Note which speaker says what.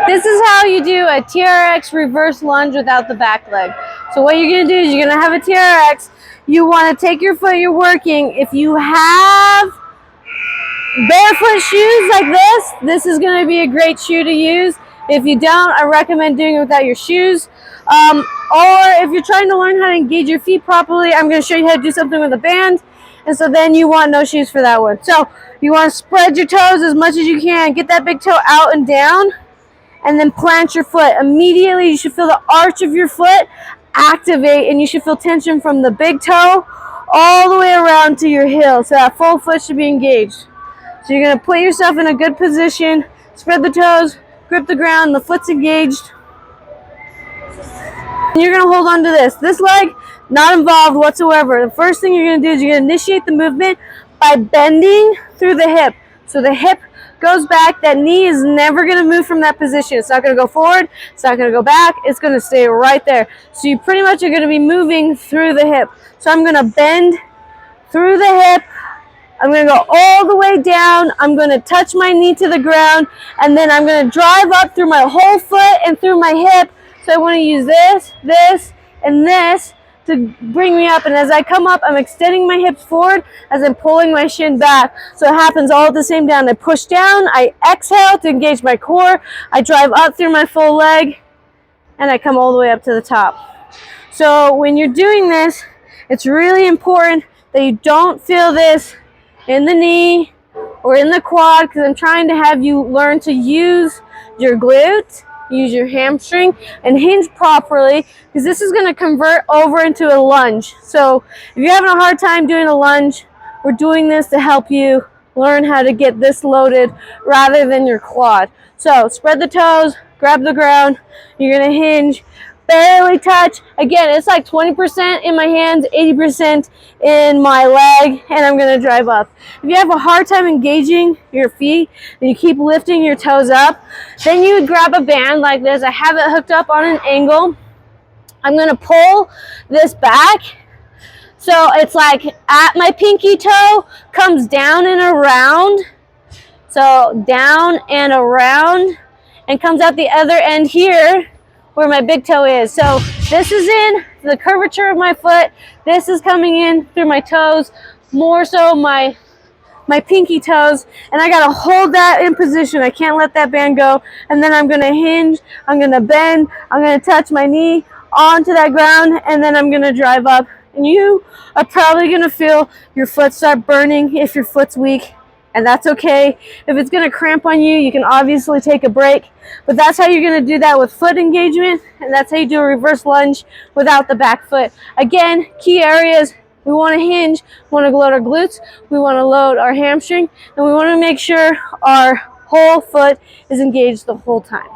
Speaker 1: This is how you do a TRX reverse lunge without the back leg. So what you're going to do is you're going to have a TRX. You want to take your foot, you're working. If you have barefoot shoes like this is going to be a great shoe to use. If you don't, I recommend doing it without your shoes. Or if you're trying to learn how to engage your feet properly, I'm going to show you how to do something with a band. And so then you want no shoes for that one. So you want to spread your toes as much as you can. Get that big toe out and down. And then plant your foot. Immediately you should feel the arch of your foot activate, and you should feel tension from the big toe all the way around to your heel. So that full foot should be engaged. So you're going to put yourself in a good position, spread the toes, grip the ground, the foot's engaged. And you're going to hold on to this. This leg, not involved whatsoever. The first thing you're going to do is you're going to initiate the movement by bending through the hip. So the hip goes back. That knee is never going to move from that position. It's not going to go forward. It's not going to go back. It's going to stay right there. So you pretty much are going to be moving through the hip. So I'm going to bend through the hip. I'm going to go all the way down. I'm going to touch my knee to the ground. And then I'm going to drive up through my whole foot and through my hip. So I want to use this, this, and this to bring me up. And as I come up, I'm extending my hips forward as I'm pulling my shin back. So it happens all at the same time. I push down, I exhale to engage my core. I drive up through my full leg, and I come all the way up to the top. So when you're doing this, it's really important that you don't feel this in the knee or in the quad, because I'm trying to have you learn to use your glutes, use your hamstring, and hinge properly, because this is going to convert over into a lunge. So if you're having a hard time doing a lunge, we're doing this to help you learn how to get this loaded rather than your quad. So spread the toes, grab the ground, you're going to hinge, barely touch. Again, it's like 20% in my hands, 80% in my leg, and I'm going to drive up. If you have a hard time engaging your feet and you keep lifting your toes up, then you would grab a band like this. I have it hooked up on an angle. I'm going to pull this back. So it's like at my pinky toe, comes down and around. So down and around, and comes out the other end here where my big toe is. So this is in the curvature of my foot. This is coming in through my toes, more so my pinky toes, and I gotta hold that in position. I can't let that band go. And then I'm gonna hinge, I'm gonna bend, I'm gonna touch my knee onto that ground, and then I'm gonna drive up. And you are probably gonna feel your foot start burning if your foot's weak. And that's okay. If it's going to cramp on you, you can obviously take a break. But that's how you're going to do that with foot engagement. And that's how you do a reverse lunge without the back foot. Again, key areas: we want to hinge, we want to load our glutes, we want to load our hamstring, and we want to make sure our whole foot is engaged the whole time.